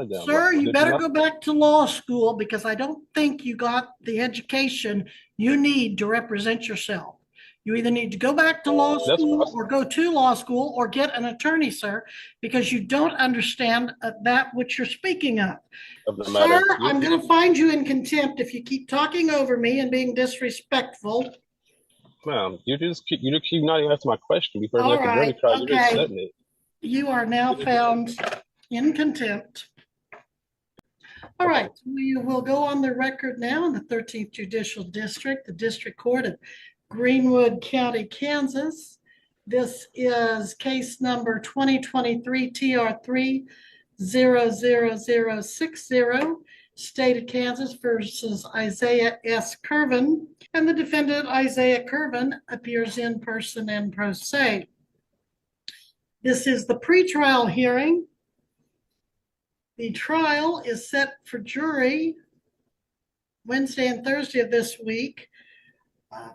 of them. Sir, you Did you better not? go back to law school because I don't think you got the education you need to represent yourself. You either need to go back to law That's school or go to law school or get an attorney, sir, because you don't understand that which you're speaking of. of the Sir, matter. I'm going to find you in contempt if you keep talking over me and being disrespectful. Ma'am, you keep not even answering my question before we All make a jury right. trial. You're just Okay. setting it. You are now found in contempt. All Okay. right, we will go on the record now in the 13th Judicial District, the District Court of Greenwood County, Kansas. This is case number 2023 TR3 00060, State of Kansas versus Isaiah S. Curvin. And the defendant, Isaiah Curvin, appears in person and pro se. This is the pretrial hearing. The trial is set for jury Wednesday and Thursday of this week,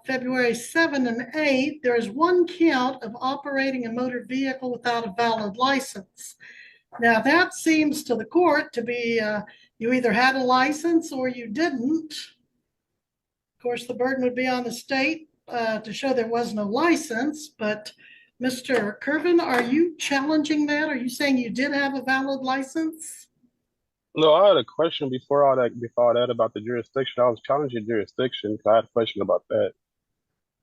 February 7 and 8. There is one count of operating a motor vehicle without a valid license. Now, that seems to the court to be you either had a license or you didn't. Of course, the burden would be on the state to show there was no license, but Mr. Curvin, are you challenging that? Are you saying you did have a valid license? No, I had a question before that about the jurisdiction. I was challenging jurisdiction because I had a question about that.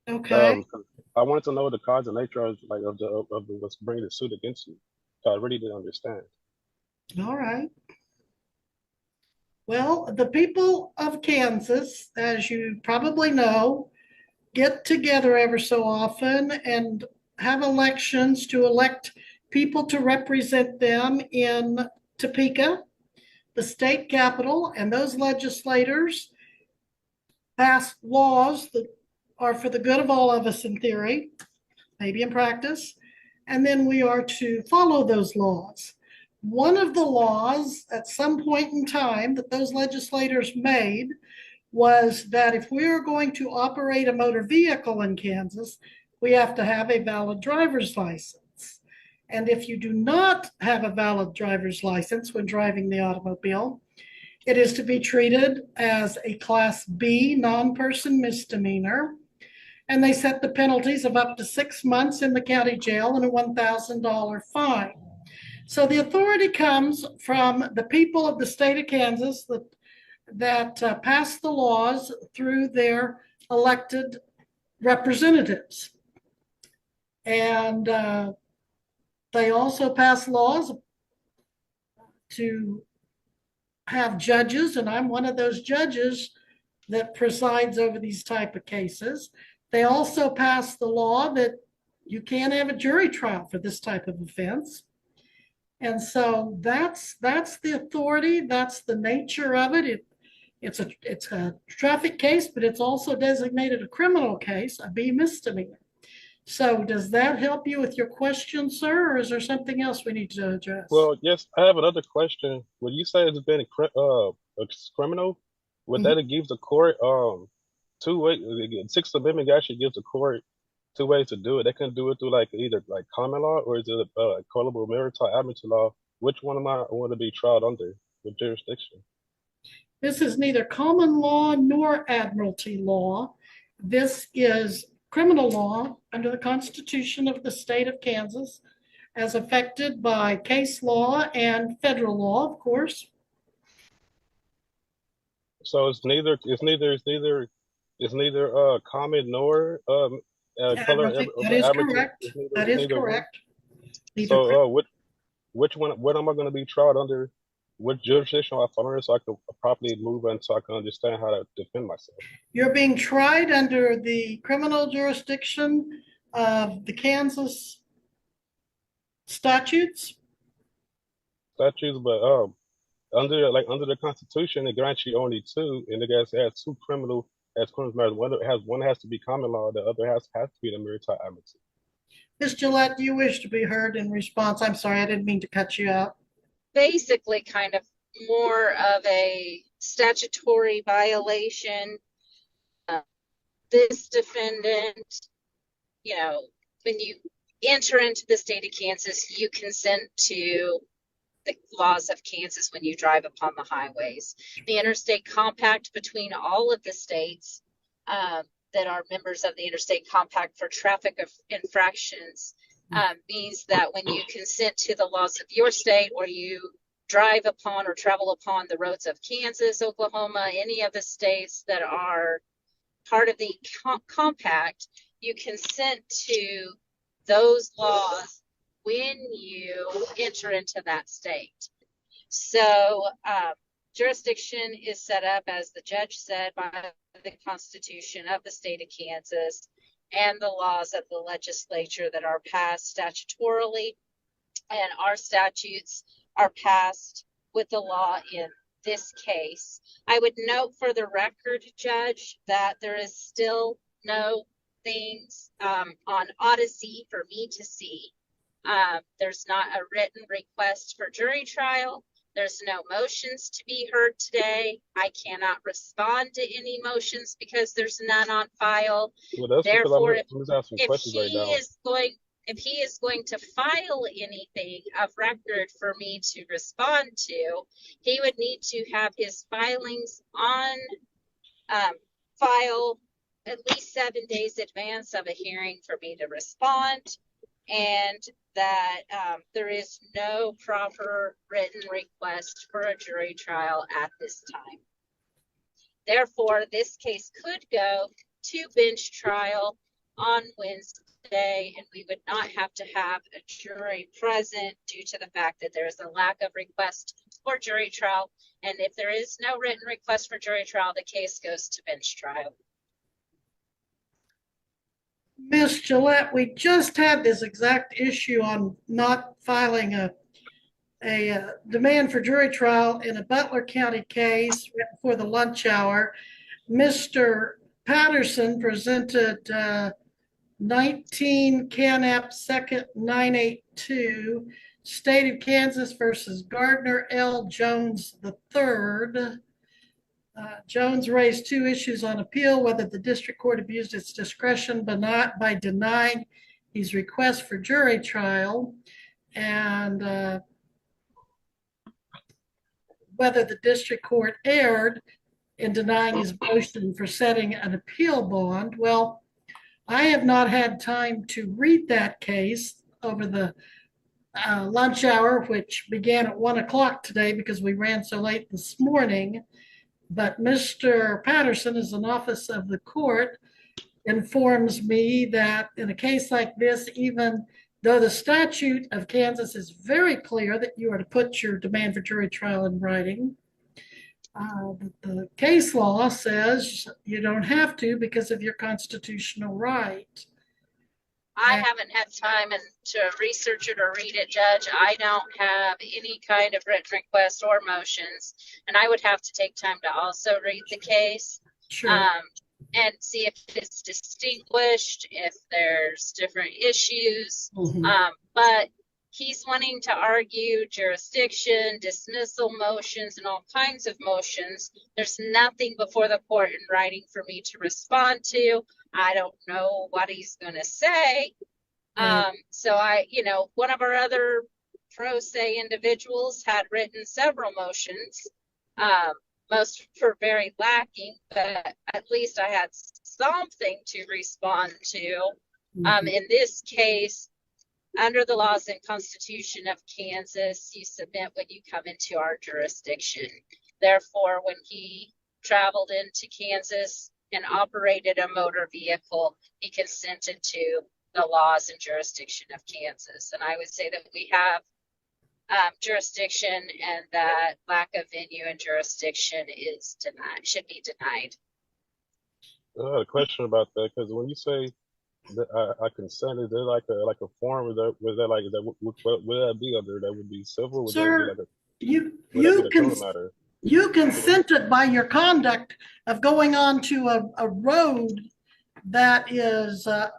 Okay. 'Cause I wanted to know the cause and nature of the what's bringing the suit against you. So I really didn't understand. All right. Well, the people of Kansas, as you probably know, get together ever so often and have elections to elect people to represent them in Topeka, the state capital, and those legislators pass laws that are for the good of all of us in theory, maybe in practice, and then we are to follow those laws. One of the laws at some point in time that those legislators made was that if we are going to operate a motor vehicle in Kansas, we have to have a valid driver's license. And if you do not have a valid driver's license when driving the automobile, it is to be treated as a Class B non-person misdemeanor. And they set the penalties of up to 6 months in the county jail and a $1,000 fine. So the authority comes from the people of the state of Kansas that pass the laws through their elected representatives. And they also pass laws to have judges, and I'm one of those judges that presides over these type of cases. They also pass the law that you can't have a jury trial for this type of offense. And so that's the authority, that's the nature of it. It's a traffic case, but it's also designated a criminal case, a B misdemeanor. So does that help you with your question, sir, or is there something else we need to address? Well, yes, I have another question. Would you say it's been a criminal? Would Mhm. that give the court two ways? Sixth Amendment actually gives the court two ways to do it. They can do it through like either like common law or is it colorable maritime admiralty law? Which one am I want to be tried under? With jurisdiction? This is neither common law nor admiralty law. This is criminal law under the Constitution of the state of Kansas, as affected by case law and federal law, of course. So it's neither common nor color Admiralty, that is admiralty. correct. It's neither That it's is neither one. correct. Neither. So which one? What am I going to be tried under? What jurisdiction am I fall under so I can properly move and so I can understand how to defend myself? You're being tried under the criminal jurisdiction of the Kansas statutes. Statutes, but under the Constitution, it grants you only two, and it has two criminal matters. One has to be common law, the other has to be the maritime amnesty. Ms. Gillette, do you wish to be heard in response? I'm sorry, I didn't mean to cut you out. Basically kind of more of a statutory violation. This defendant, you know, when you enter into the state of Kansas, you consent to the laws of Kansas when you drive upon the highways. The interstate compact between all of the states that are members of the interstate compact for traffic infractions means that when you consent to the laws of your state, or you drive upon or travel upon the roads of Kansas, Oklahoma, any of the states that are part of the compact, you consent to those laws when you enter into that state. So jurisdiction is set up, as the judge said, by the Constitution of the state of Kansas and the laws of the legislature that are passed statutorily, and our statutes are passed with the law in this case. I would note for the record, Judge, that there is still no things on Odyssey for me to see. There's not a written request for jury trial. There's no motions to be heard today. I cannot respond to any motions because there's none on file. Well, that's Therefore, because I'm just asking questions right now. if he is going to file anything of record for me to respond to, he would need to have his filings on file at least 7 days advance of a hearing for me to respond, and that there is no proper written request for a jury trial at this time. Therefore, this case could go to bench trial on Wednesday, and we would not have to have a jury present due to the fact that there is a lack of request for jury trial. And if there is no written request for jury trial, the case goes to bench trial. Ms. Gillette, we just had this exact issue on not filing a demand for jury trial in a Butler County case right before the lunch hour. Mr. Patterson presented 19 Canap 2nd 982, State of Kansas versus Gardner L. Jones III. Jones raised two issues on appeal: whether the district court abused its discretion by denying his request for jury trial, and whether the district court erred in denying his motion for setting an appeal bond. Well, I have not had time to read that case over the lunch hour, which began at 1 o'clock today because we ran so late this morning. But Mr. Patterson, as an office of the court, informs me that in a case like this, even though the statute of Kansas is very clear that you are to put your demand for jury trial in writing, the case law says you don't have to because of your constitutional right. I haven't had time to research it or read it, Judge. I don't have any kind of written request or motions, and I would have to take time to also read the case. Sure. And see if it's distinguished, if there's different issues. But he's wanting to argue jurisdiction, dismissal motions, and all kinds of motions. There's nothing before the court in writing for me to respond to. I don't know what he's going to say. So one of our other pro se individuals had written several motions. Most were very lacking, but at least I had something to respond to. In this case, under the laws and Constitution of Kansas, you submit when you come into our jurisdiction. Therefore, when he traveled into Kansas and operated a motor vehicle, he consented to the laws and jurisdiction of Kansas. And I would say that we have jurisdiction, and that lack of venue and jurisdiction is should be denied. I had a question about that, because when you say that I consent, is there like a form? Would that be under? That would be civil? Would Sir, that be you consented by your conduct of going onto a road that is a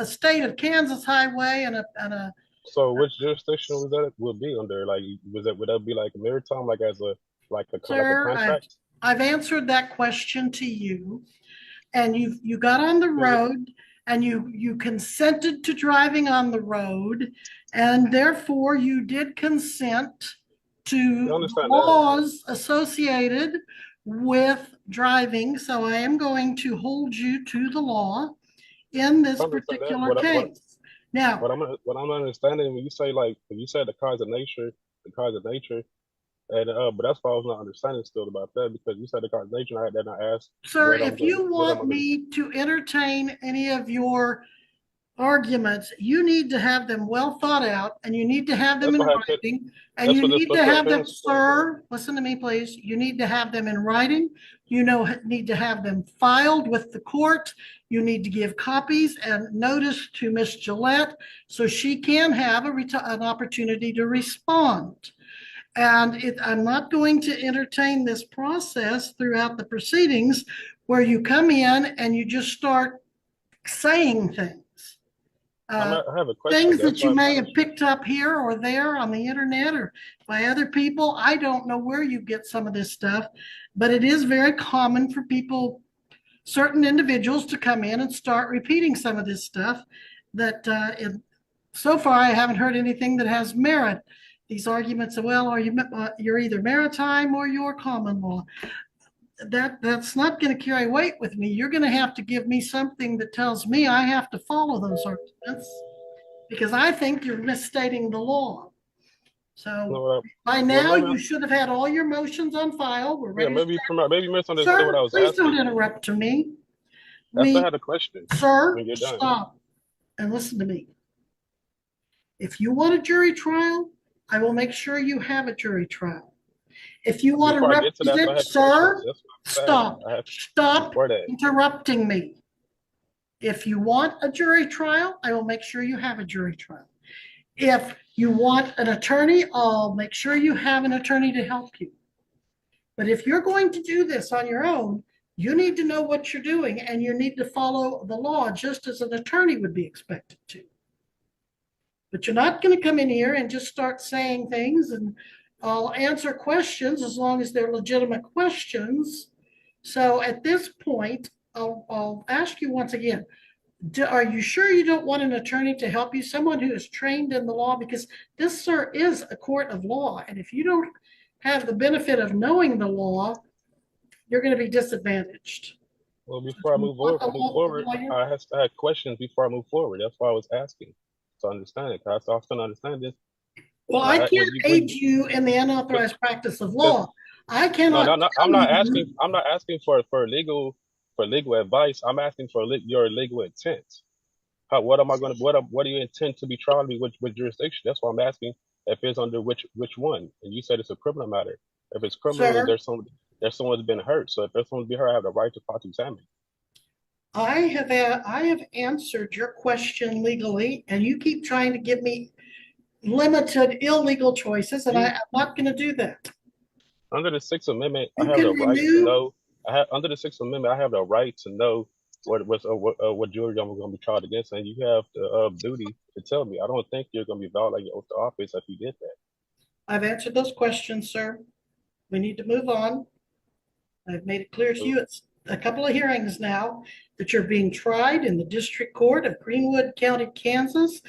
state of Kansas highway and a. So which jurisdiction would be under? Like, would that be like maritime, like as a Sir, contract? I've answered that question to you, and you got on the road and you consented to driving on the road, and therefore you did consent to I the understand that. laws associated with driving. So I am going to hold you to the law in this I understand that. particular case. Now, What I'm understanding when you say like when you say the cause of nature, the cause of nature, and but that's why I was not understanding still about that because you said the cause of nature, and then I asked sir, if you what am want I going to me to entertain any of your arguments, you need to have them well thought out, and you need to have them that's in what I said. writing, and That's you what the need to special have them, appearance is for. sir, listen to me, please. You need to have them in writing. You know, need to have them filed with the court. You need to give copies and notice to Miss Gillette so she can have an opportunity to respond. And I'm not going to entertain this process throughout the proceedings where you come in and you just start saying things. I have a question. Things That's that you why may have picked up here or there on the internet or by other people. I don't know where you get some of this stuff, but it is very common for people, certain individuals, to come in and start repeating some of this stuff that so far I haven't heard anything that has merit. These arguments of, well, you're either maritime or you're common law. That's not going to carry weight with me. You're going to have to give me something that tells me I have to follow those arguments because I think you're misstating the law. So by now you should have had all your motions on file. We're ready. Yeah, maybe misunderstood Sir, what I was please asking. don't interrupt to me. I still had a question. Sir, when you're done. stop and listen to me. If you want a jury trial, I will make sure you have a jury trial. If you want to represent, sir, stop interrupting me. If you want a jury trial, I will make sure you have a jury trial. If you want an attorney, I'll make sure you have an attorney to help you. But if you're going to do this on your own, you need to know what you're doing and you need to follow the law just as an attorney would be expected to. But you're not going to come in here and just start saying things, and I'll answer questions as long as they're legitimate questions. So at this point, I'll ask you once again, are you sure you don't want an attorney to help you, someone who is trained in the law? Because this, sir, is a court of law. And if you don't have the benefit of knowing the law, you're going to be disadvantaged. Well, before I move forward, I had questions before I move forward. That's why I was asking to understand it. Because I often understand this. Well, I can't aid you in the unauthorized practice of law. I cannot. No, I'm not asking. I'm not asking for legal advice. I'm asking for your legal intent. What am I going to? What do you intend to be tried with jurisdiction? That's why I'm asking if it's under which one. And you said it's a criminal matter. If it's criminal, then there's someone's been hurt. So if there's someone's been hurt, I have the right to cross-examine. I have answered your question legally, and you keep trying to give me limited illegal choices, and I'm not going to do that. Under the Sixth Amendment, I have the right to know. Under the Sixth Amendment, I have the right to know what jury I'm going to be tried against, and you have the duty to tell me. I don't think you're going to be violating your oath to office if you did that. I've answered those questions, sir. We need to move on. I've made it clear to you, it's a couple of hearings now that you're being tried in the District Court of Greenwood County, Kansas,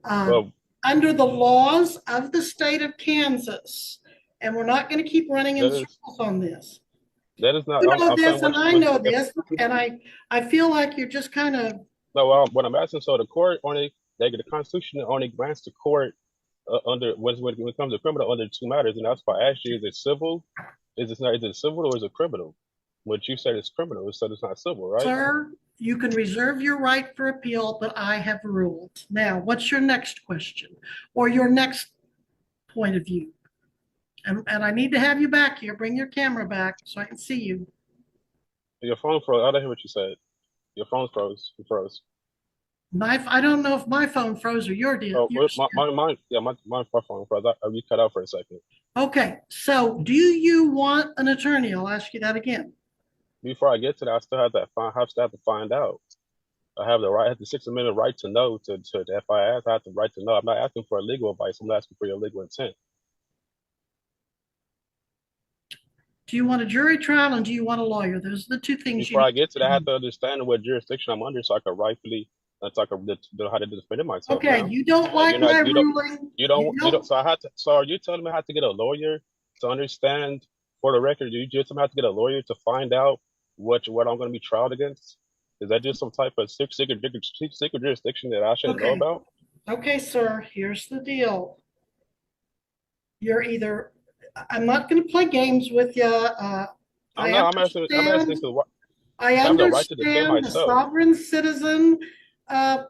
under the laws of the state of Kansas. And we're not going to keep running in circles on this. That is not. You know this, and I know this, and I feel like you're just kind of. No, what I'm asking, so the court the Constitution only grants the court under when it comes to criminal under two matters, and that's why I asked you: is it civil? Is it civil or is it criminal? What you said is criminal, so it's not civil, right? Sir, you can reserve your right for appeal, but I have ruled. Now, what's your next question or your next point of view? And I need to have you back here. Bring your camera back so I can see you. Your phone froze. I didn't hear what you said. Your phone froze. You froze. I don't know if my phone froze or your deal. Oh, my phone froze. You cut out for a second. Okay, so do you want an attorney? I'll ask you that again. Before I get to that, I still have to find out. I have the Sixth Amendment right to know. If I ask, I have the right to know. I'm not asking for legal advice. I'm asking for your legal intent. Do you want a jury trial and do you want a lawyer? Those are the two things. Before I get to that, I have to understand what jurisdiction I'm under so I can rightfully know how to defend myself. Okay, you don't like my ruling. You don't. So I have to. So are you telling me I have to get a lawyer to understand for the record, do you just have to get a lawyer to find out what I'm going to be tried against? Is that just some type of secret jurisdiction that I shouldn't know Okay. about? Okay, sir, here's the deal. You're either, I'm not going to play games with you. I'm I not. I'm asking understand. because I I have the right to defend understand the myself. sovereign citizen uh,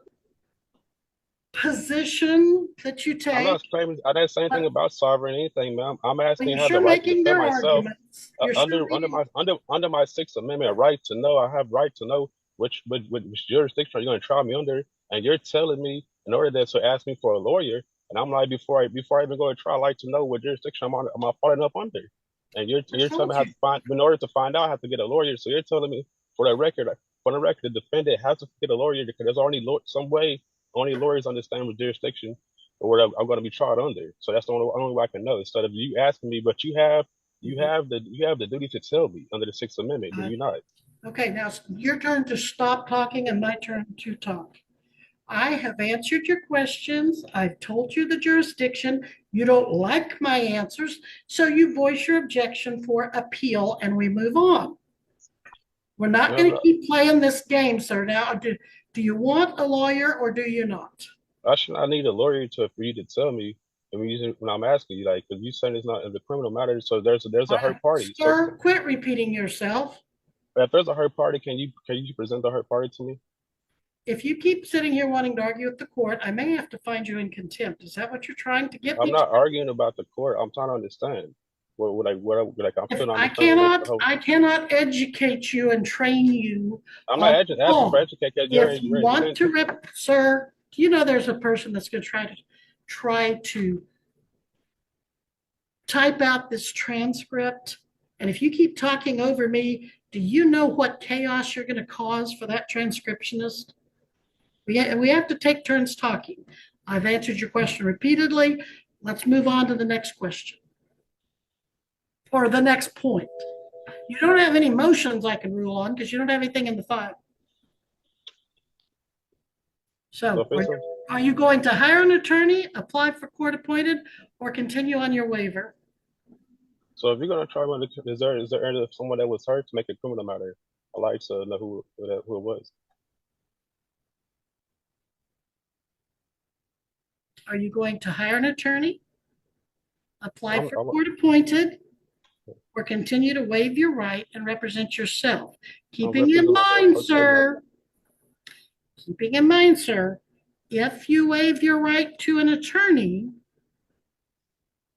position that you I'm take, not claiming. I didn't say anything but about sovereign anything, ma'am. I'm well, asking. you're I have the sure right to making defend their myself arguments. You're sure making, under my Sixth Amendment right to know. I have right to know which jurisdiction are you going to try me under, and you're telling me in order to ask me for a lawyer, and I'm like before I even go to trial, I like to know what jurisdiction am I falling up under, and I you're telling told me I have you. to find in order to find out I have to get a lawyer. So you're telling me for the record, the defendant has to get a lawyer because there's only some way only lawyers understand what jurisdiction or what I'm going to be tried under. So that's the only way I can know. Instead of you asking me, but Mhm. you have the duty to tell me under the Sixth Amendment, do Uh, you not? Okay, now it's your turn to stop talking and my turn to talk. I have answered your questions. I've told you the jurisdiction. You don't like my answers, so you voice your objection for appeal and we move on. We're not Ma'am, going to keep playing this game, sir. Now, do you want a lawyer or do you not? I should I need a lawyer to for you to tell me. And when I'm asking you, like, because you saying it's not the criminal matter, so there's a hurt party. So Sir, quit repeating yourself. if there's a hurt party, can you present the hurt party to me? If you keep sitting here wanting to argue with the court, I may have to find you in contempt. Is that what you're trying to get I'm me to? not arguing about the court. I'm trying to understand. I'm If still not understanding the whole. I cannot educate you and train you I'm not on asking for law. educate because If you you're want educating. to rip, sir, do you know there's a person that's going to try to type out this transcript? And if you keep talking over me, do you know what chaos you're going to cause for that transcriptionist? We have to take turns talking. I've answered your question repeatedly. Let's move on to the next question or the next point. You don't have any motions I can rule on because you don't have anything in the file. So So if it's a, are you going to hire an attorney, apply for court appointed, or continue on your waiver? so if you're gonna try one, is there someone that was hurt to make a criminal matter? I like to know who it was. Are you going to hire an attorney, apply for I'm court appointed, or continue to waive your right and represent yourself? I'm Keeping in representing myself mind, pro se, man. sir, keeping in mind, sir, if you waive your right to an attorney,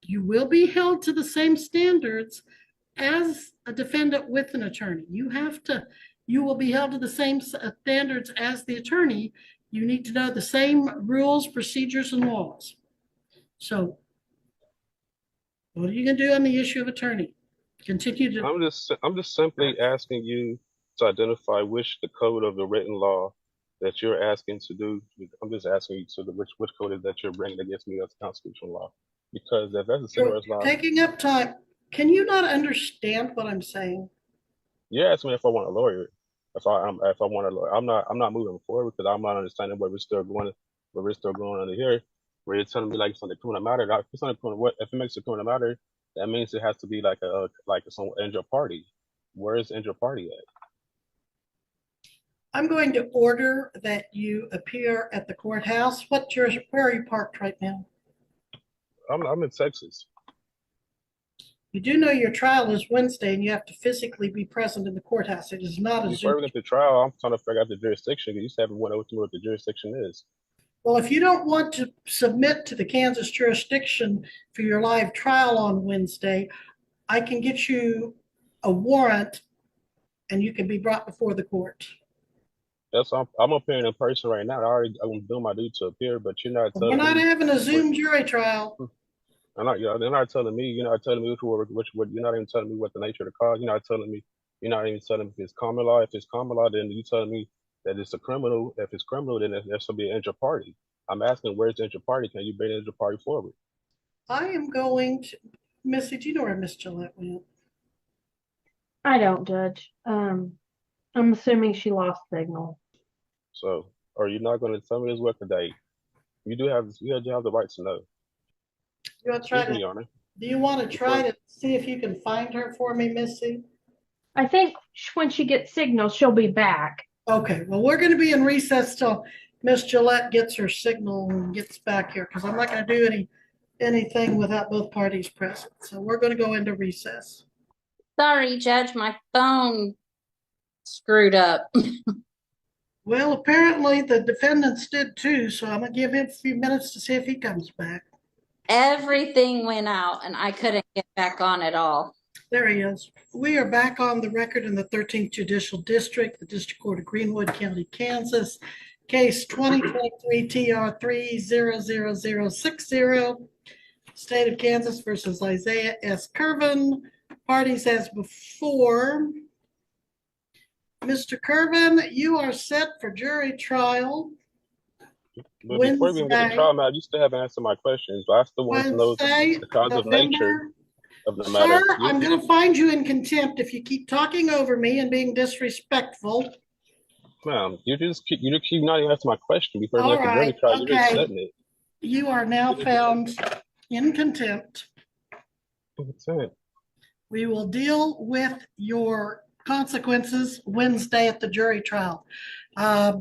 you will be held to the same standards as a defendant with an attorney. You will be held to the same standards as the attorney. You need to know the same rules, procedures, and laws. So what are you going to do on the issue of attorney? Continue to, I'm just simply asking you to identify which the code of the written law that you're asking to do. I'm just asking you to which code is that you're bringing against me as constitutional law. Because if that's a civil you're rights law, taking up time. Can you not understand what I'm saying? you're asking me if I want a lawyer. If I want a lawyer, I'm not moving forward because I'm not understanding where we're still going under here. Where you're telling me like it's on the criminal matter. If it's on the criminal, what if it makes a criminal matter? That means it has to be like some injured party. Where is the injured party at? I'm going to order that you appear at the courthouse. Where are you parked right now? I'm in Texas. You do know your trial is Wednesday and you have to physically be present in the courthouse. It is not a Before Zoom. we get to trial, I'm trying to figure out the jurisdiction. You just haven't went over to me what the jurisdiction is. Well, if you don't want to submit to the Kansas jurisdiction for your live trial on Wednesday, I can get you a warrant and you can be brought before the court. I'm appearing in person right now. I'm doing my duty to appear, but you're not We're telling not me having a what. Zoom jury trial. They're not telling me. You're not telling me you're not even telling me what the nature of the cause. You're not telling me. You're not even telling me if it's common law. If it's common law, then you telling me that it's a criminal. If it's criminal, then there should be an injured party. I'm asking where's the injured party? Can you bring the injured party forward? I am going to, Missy, do you know where Miss Gillette went? I don't judge. I'm assuming she lost signal. So, are you not going to tell me this record date? You do have the right to know. You want to try Excuse me, to Your Honor. Do you want to try to see if you can find her for me, Missy? I think when she gets signal, she'll be back. Okay, well, we're going to be in recess till Miss Gillette gets her signal and gets back here because I'm not going to do anything without both parties present. So we're going to go into recess. Sorry, Judge, my phone screwed up. Well, apparently the defendants did too, so I'm going to give him a few minutes to see if he comes back. Everything went out and I couldn't get back on at all. There he is. We are back on the record in the 13th Judicial District, the District Court of Greenwood County, Kansas. Case 2023 TR 300060, State of Kansas versus Isaiah S. Curvin. Parties as before. Mr. Curvin, you are set for jury trial. But before we even get to trial, man, you still haven't answered my questions. I still want to know Wednesday, the cause of nature of the Sir, matter. I'm going to find you in contempt if you keep talking over me and being disrespectful. Ma'am, you keep not even answering my question before we All get to jury right, trial. You're just okay. setting it. You are now found in contempt. That's it. We will deal with your consequences Wednesday at the jury trial.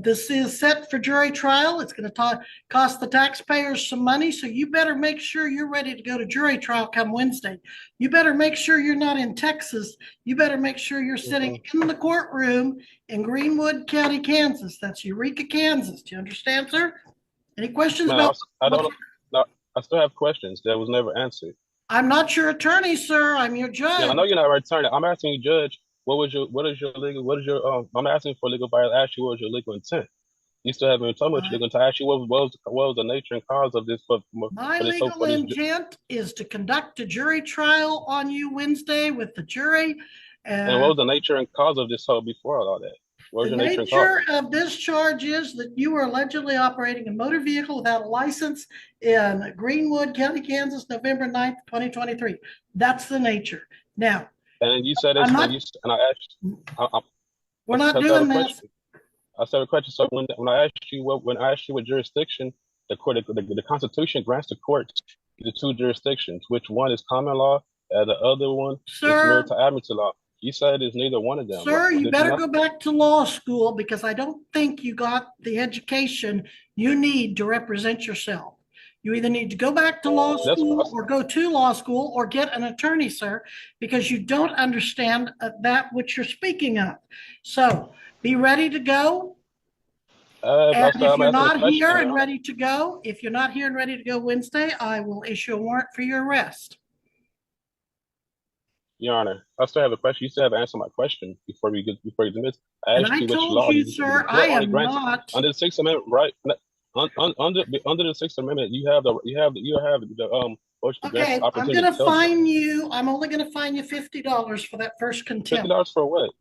This is set for jury trial. It's going to cost the taxpayers some money, so you better make sure you're ready to go to jury trial come Wednesday. You better make sure you're not in Texas. You better make sure you're sitting in the courtroom in Greenwood County, Kansas. That's Eureka, Kansas. Do you understand, sir? Any questions about? I don't. No, I still have questions that was never answered. I'm not your attorney, sir. I'm your judge. Yeah, I know you're not my attorney. I'm asking you, Judge. I'm asking for legal violation. I asked you what was your legal intent. You still haven't told me what your legal intent. I asked you what was the nature and cause of this. My legal intent is to conduct a jury trial on you Wednesday with the jury. And what was the nature and cause of this whole before all that? What was The your nature nature of this charge is that you were allegedly operating a motor vehicle without a license in Greenwood County, Kansas, November 9th, 2023. That's the nature. Now, and you said it's, and I asked. We're not doing this. I said a question. So when I asked you what jurisdiction the court, the Constitution grants the courts the two jurisdictions, which one is common law and the other one is maritime admiralty law. You said it's neither one of them. Sir, you better go back to law school because I don't think you got the education you need to represent yourself. You either need to go back to law school or go to law school or get an attorney, sir, because you don't understand that which you're speaking of. So be ready to go. And if you're not here and ready to go, Wednesday, I will issue a warrant for your arrest. Your Honor, I still have a question. You still haven't answered my question before you dismiss. I asked you which law. Sir, I am not under the Sixth Amendment, right? Under the Sixth Amendment, you have the okay, I'm going to fine you. I'm only going to fine you $50 for that first contempt. $50 for what?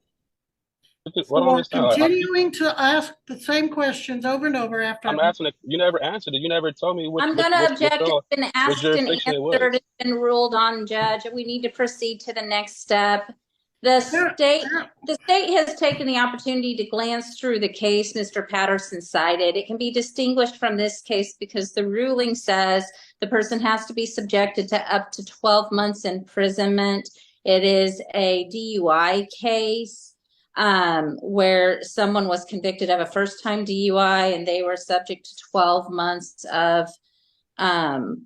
For continuing to ask the same questions over and over after. I'm asking it. You never answered it. You never told me. I'm going to object. It's been asked and answered. It's been ruled on, Judge. We need to proceed to the next step. The state has taken the opportunity to glance through the case Mr. Patterson cited. It can be distinguished from this case because the ruling says the person has to be subjected to up to 12 months imprisonment. It is a DUI case. Where someone was convicted of a first-time DUI and they were subject to 12 months of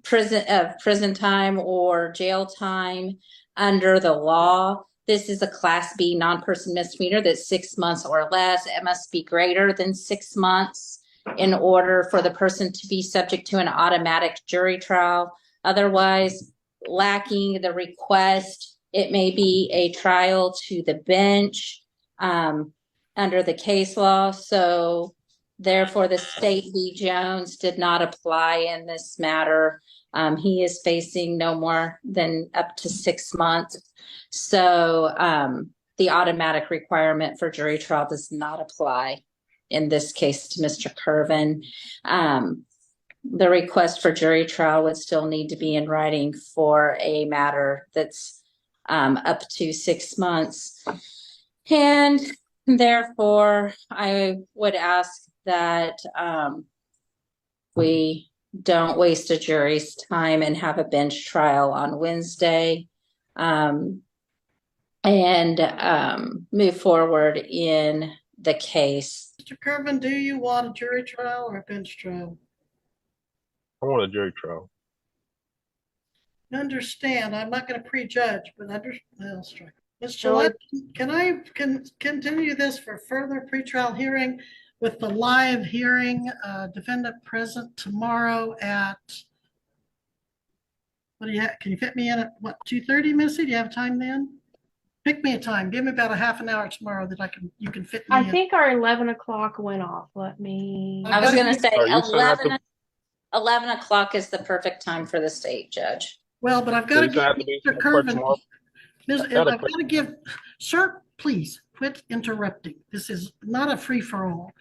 prison time or jail time under the law. This is a Class B non-person misdemeanor that's 6 months or less. It must be greater than 6 months in order for the person to be subject to an automatic jury trial. Otherwise, lacking the request, it may be a trial to the bench. Under the case law. So therefore the State v. Jones did not apply in this matter. He is facing no more than up to 6 months. So the automatic requirement for jury trial does not apply in this case to Mr. Curvin. The request for jury trial would still need to be in writing for a matter that's up to 6 months. And therefore, I would ask that we don't waste a jury's time and have a bench trial on Wednesday. And move forward in the case. Mr. Kervin, do you want a jury trial or a bench trial? I want a jury trial. Understand, I'm not going to prejudge, but well, strike. Ms. Gillette, can I continue this for further pretrial hearing with the live hearing, defendant present tomorrow at, what do you have? Can you fit me in at what, 2:30, Missy? Do you have time then? Pick me a time. Give me about a half an hour tomorrow that you can fit me I in. think our 11 o'clock went off. Let me. I was going to say Are you saying I have to- 11 o'clock is the perfect time for the state, Judge. Well, but I've got to So you have give to be Mr. for Kervin, tomorrow? I've got to give, sir, please quit interrupting. This is not a free-for-all.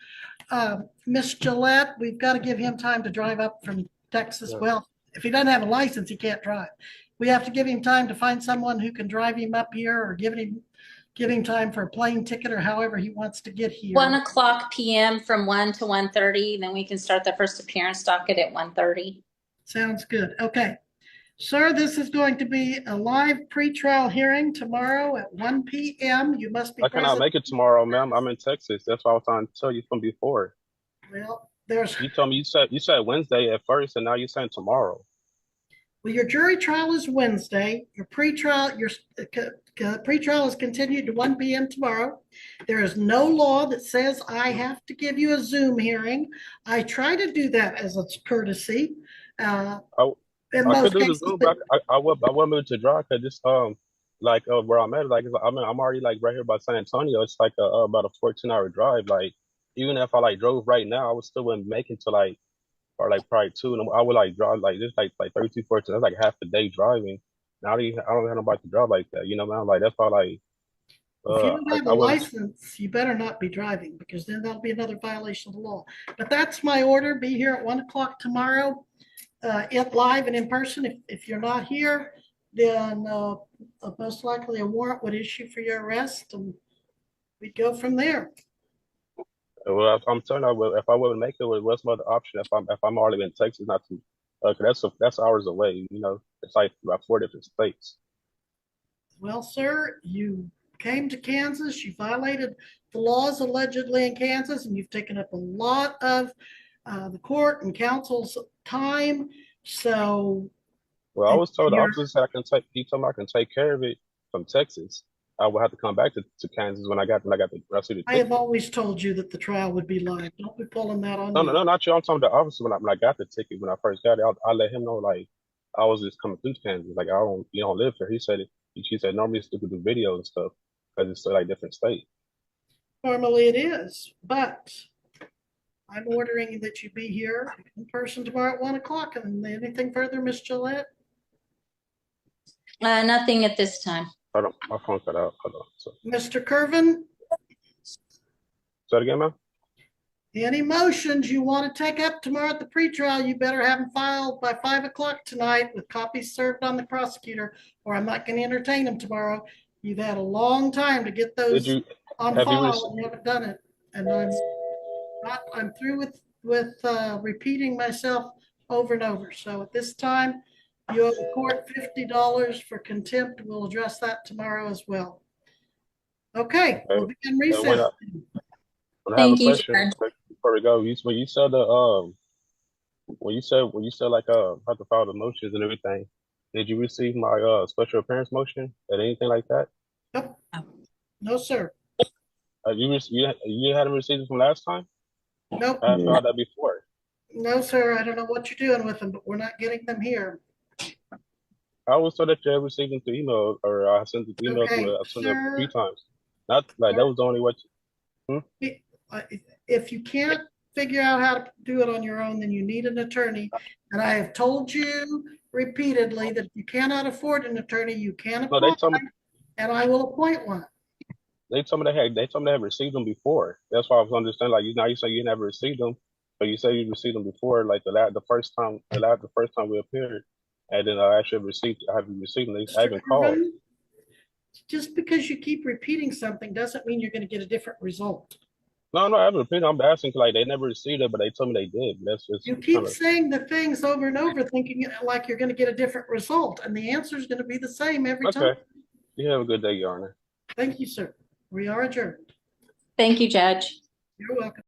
Miss Gillette, we've got to give him time to drive up from Texas. Yeah. Well, if he doesn't have a license, he can't drive. We have to give him time to find someone who can drive him up here, or give him time for a plane ticket, or however he wants to get here. 1 o'clock p.m. from 1 to 1:30. Then we can start the first appearance docket at 1:30. Sounds good. Okay. Sir, this is going to be a live pretrial hearing tomorrow at 1 p.m. You must be I cannot present. make it tomorrow, ma'am. I'm in Texas. That's what I was trying to tell you from before. Well, You told me you said Wednesday at first, and now you're saying tomorrow. well, your jury trial is Wednesday. Your pretrial is continued to 1 p.m. tomorrow. There is no law that says I have to give you a Zoom hearing. I try to do that as a courtesy. In I most could do the cases, Zoom, but I wasn't able to drive because this like where I'm at, like I'm already like right here by San Antonio. It's like about a 14-hour drive. Like even if I like drove right now, I would still wouldn't make it to like, or like probably 2, and I would like drive like this like 32, 14. That's like half the day driving. Now I don't have nobody to drive like that. You know, man. Like that's why like if you don't have I a wouldn't. license, you better not be driving, because then that'll be another violation of the law. But that's my order. Be here at 1 o'clock tomorrow, live and in person. If you're not here, then most likely a warrant would issue for your arrest, and we'd go from there. Well, I'm telling you, if I wouldn't make it, what's my other option? If I'm already in Texas, not to, 'cause that's hours away. You know, it's like about 4 different states. Well, sir, you came to Kansas, you violated the laws allegedly in Kansas, and you've taken up a lot of the court and counsel's time. So, Well, I was told the officer said he told me I can take care of it from Texas. I will have to come back to Kansas when I got the rest of the I have ticket. always told you that the trial would be live. Don't be pulling that on No, me. no, no, not you. I'm talking the officer when I got the ticket when I first got it. I let him know like I was just coming through Kansas. Like you don't live here. He said it. She said normally it's with the video and stuff because it's like different state. Normally it is, but I'm ordering that you be here in person tomorrow at 1 o'clock. And anything further, Miss Gillette? Nothing at this time. Hold on, my phone cut out. Hold on. So, Mr. Kervin, say that again, ma'am. any motions you want to take up tomorrow at the pretrial, you better have them filed by 5 o'clock tonight with copies served on the prosecutor, or I'm not going to entertain them tomorrow. You've had a long time to get those on file, and you haven't done it. And I'm through with repeating myself over and over. So at this time, you owe the court $50 for contempt. We'll address that tomorrow as well. Okay, we'll begin recess. I have a Thank you, question Judge. before we go. When you said like how to file the motions and everything, did you receive my special appearance motion and anything like that? Nope. No, sir. You hadn't received it from last time? Nope. I filed that before. No, sir. I don't know what you're doing with them, but we're not getting them here. I was told that you had received them through email, or I sent the email Okay, to sent it a few sir. times. Not like that was the only way. If you can't figure out how to do it on your own, then you need an attorney. And I have told you repeatedly that if you cannot afford an attorney, you can No, apply, they told me and I will appoint one. they had received them before. That's why I was understanding. Like you say you never received them, but you say you received them before. Like the first time we appeared, and then I haven't received them. I haven't called. Just because you keep repeating something doesn't mean you're going to get a different result. No, I have an opinion. I'm asking, like, they never received it, but they told me they did. That's just You kind keep of, saying the things over and over, thinking like you're going to get a different result, and the answer is going to be the same every time. okay. You have a good day, Your Honor. Thank you, sir. We are adjourned. Thank you, Judge. You're welcome.